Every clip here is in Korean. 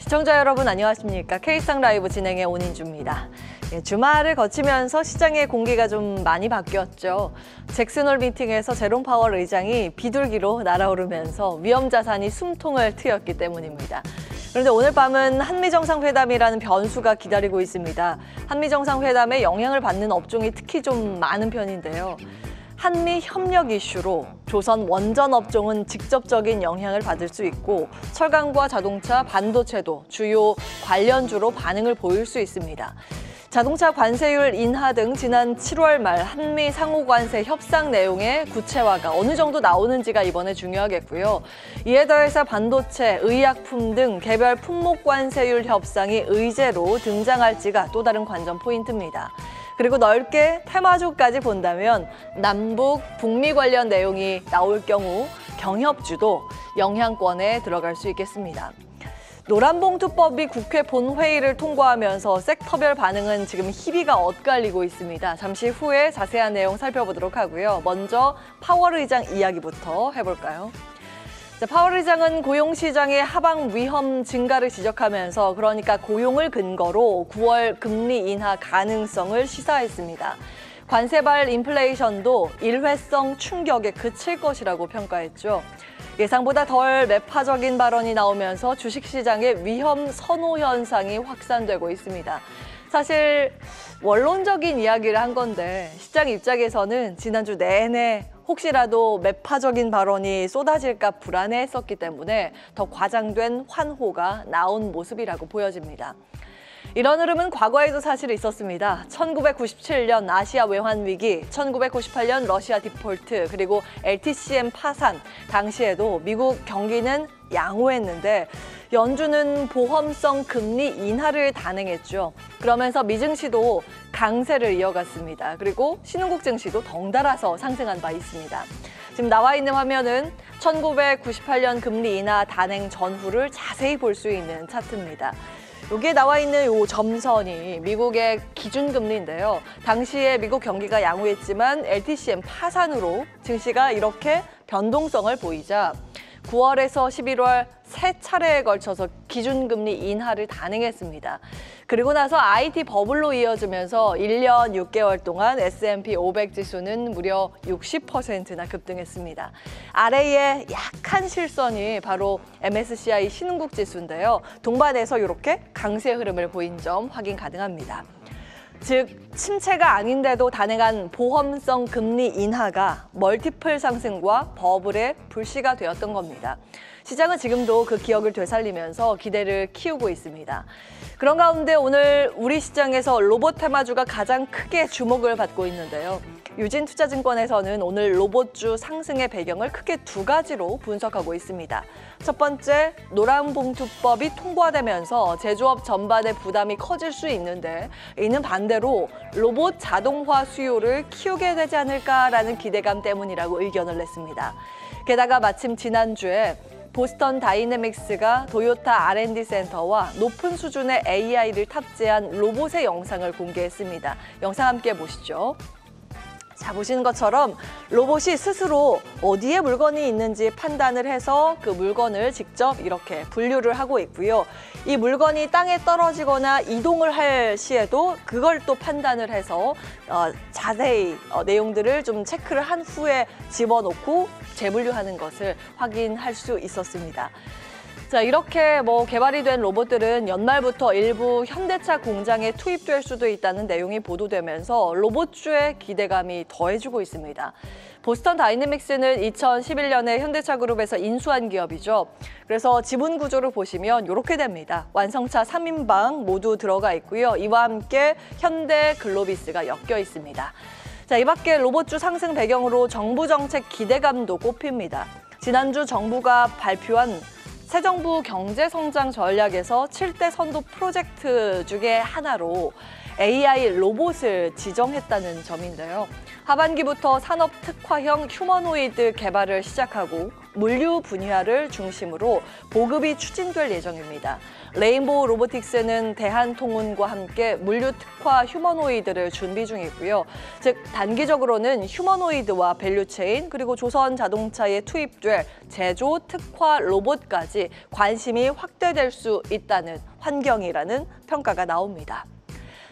시청자 여러분 안녕하십니까? K상 라이브 진행의 온인주입니다. 주말을 거치면서 시장의 공기가 좀 많이 바뀌었죠. 잭슨홀 미팅에서 제롬 파월 의장이 비둘기로 날아오르면서 위험자산이 숨통을 트였기 때문입니다. 그런데 오늘 밤은 한미정상회담이라는 변수가 기다리고 있습니다. 한미정상회담에 영향을 받는 업종이 특히 좀 많은 편인데요. 한미 협력 이슈로 조선 원전 업종은 직접적인 영향을 받을 수 있고 철강과 자동차, 반도체도 주요 관련주로 반응을 보일 수 있습니다. 자동차 관세율 인하 등 지난 7월 말 한미 상호관세 협상 내용의 구체화가 어느 정도 나오는지가 이번에 중요하겠고요. 이에 더해서 반도체, 의약품 등 개별 품목 관세율 협상이 의제로 등장할지가 또 다른 관전 포인트입니다. 그리고 넓게 테마주까지 본다면 남북, 북미 관련 내용이 나올 경우 경협주도 영향권에 들어갈 수 있겠습니다. 노란봉투법이 국회 본회의를 통과하면서 섹터별 반응은 지금 희비가 엇갈리고 있습니다. 잠시 후에 자세한 내용 살펴보도록 하고요. 먼저 파월 의장 이야기부터 해볼까요? 파월 의장은 고용시장의 하방 위험 증가를 지적하면서 그러니까 고용을 근거로 9월 금리 인하 가능성을 시사했습니다. 관세발 인플레이션도 일회성 충격에 그칠 것이라고 평가했죠. 예상보다 덜 매파적인 발언이 나오면서 주식시장의 위험 선호 현상이 확산되고 있습니다. 사실 원론적인 이야기를 한 건데 시장 입장에서는 지난주 내내 혹시라도 매파적인 발언이 쏟아질까 불안해했었기 때문에 더 과장된 환호가 나온 모습이라고 보여집니다. 이런 흐름은 과거에도 사실 있었습니다. 1997년 아시아 외환 위기, 1998년 러시아 디폴트, 그리고 LTCM 파산, 당시에도 미국 경기는 양호했는데 연준은 보험성 금리 인하를 단행했죠. 그러면서 미증시도 강세를 이어갔습니다. 그리고 신흥국 증시도 덩달아서 상승한 바 있습니다. 지금 나와 있는 화면은 1998년 금리 인하 단행 전후를 자세히 볼 수 있는 차트입니다. 여기에 나와 있는 이 점선이 미국의 기준금리인데요. 당시에 미국 경기가 양호했지만 LTCM 파산으로 증시가 이렇게 변동성을 보이자 9월에서 11월 세 차례에 걸쳐서 기준금리 인하를 단행했습니다. 그리고 나서 IT 버블로 이어지면서 1년 6개월 동안 S&P 500 지수는 무려 60%나 급등했습니다. 아래에 약한 실선이 바로 MSCI 신흥국 지수인데요. 동반해서 이렇게 강세 흐름을 보인 점 확인 가능합니다. 즉, 침체가 아닌데도 단행한 보험성 금리 인하가 멀티플 상승과 버블의 불씨가 되었던 겁니다. 시장은 지금도 그 기억을 되살리면서 기대를 키우고 있습니다. 그런 가운데 오늘 우리 시장에서 로봇 테마주가 가장 크게 주목을 받고 있는데요. 유진투자증권에서는 오늘 로봇주 상승의 배경을 크게 두 가지로 분석하고 있습니다. 첫 번째, 노란봉투법이 통과되면서 제조업 전반의 부담이 커질 수 있는데 이는 반대로 로봇 자동화 수요를 키우게 되지 않을까라는 기대감 때문이라고 의견을 냈습니다. 게다가 마침 지난주에 보스턴 다이내믹스가 도요타 R&D 센터와 높은 수준의 AI를 탑재한 로봇의 영상을 공개했습니다. 영상 함께 보시죠. 자, 보시는 것처럼 로봇이 스스로 어디에 물건이 있는지 판단을 해서 그 물건을 직접 이렇게 분류를 하고 있고요. 이 물건이 땅에 떨어지거나 이동을 할 시에도 그걸 또 판단을 해서 자세히 내용들을 좀 체크를 한 후에 집어넣고 재분류하는 것을 확인할 수 있었습니다. 자, 이렇게 개발이 된 로봇들은 연말부터 일부 현대차 공장에 투입될 수도 있다는 내용이 보도되면서 로봇주의 기대감이 더해지고 있습니다. 보스턴 다이내믹스는 2011년에 현대차 그룹에서 인수한 기업이죠. 그래서 지분 구조를 보시면 이렇게 됩니다. 완성차 3인방 모두 들어가 있고요. 이와 함께 현대 글로비스가 엮여 있습니다. 자, 이 밖에 로봇주 상승 배경으로 정부 정책 기대감도 꼽힙니다. 지난주 정부가 발표한 새 정부 경제성장 전략에서 7대 선도 프로젝트 중에 하나로 AI 로봇을 지정했다는 점인데요. 하반기부터 산업 특화형 휴머노이드 개발을 시작하고 물류 분야를 중심으로 보급이 추진될 예정입니다. 레인보우 로보틱스는 대한통운과 함께 물류 특화 휴머노이드를 준비 중이고요. 즉 단기적으로는 휴머노이드와 밸류체인 그리고 조선 자동차에 투입될 제조 특화 로봇까지 관심이 확대될 수 있다는 환경이라는 평가가 나옵니다.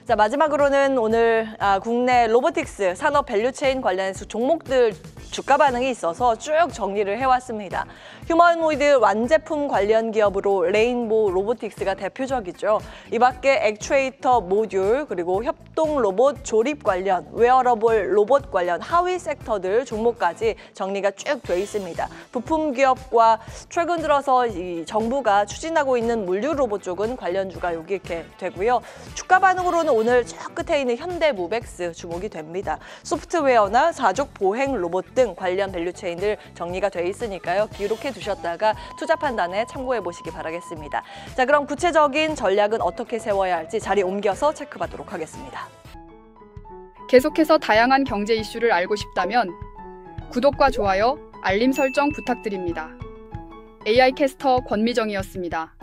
자, 마지막으로는 오늘 국내 로보틱스 산업 밸류체인 관련해서 종목들 주가 반응이 있어서 쭉 정리를 해왔습니다. 휴머노이드 완제품 관련 기업으로 레인보우 로보틱스가 대표적이죠. 이 밖에 액추에이터 모듈 그리고 협동 로봇 조립 관련, 웨어러블 로봇 관련 하위 섹터들 종목까지 정리가 쭉 돼 있습니다. 부품 기업과 최근 들어서 이 정부가 추진하고 있는 물류 로봇 쪽은 관련주가 여기 이렇게 되고요. 주가 반응으로는 오늘 저 끝에 있는 현대무벡스 주목이 됩니다. 소프트웨어나 사족 보행 로봇 등 관련 밸류체인들 정리가 돼 있으니까요. 기록해 두셨다가 투자 판단에 참고해 보시기 바라겠습니다. 자, 그럼 구체적인 전략은 어떻게 세워야 할지 자리 옮겨서 체크받도록 하겠습니다. 계속해서 다양한 경제 이슈를 알고 싶다면 구독과 좋아요, 알림 설정 부탁드립니다. AI 캐스터 권미정이었습니다.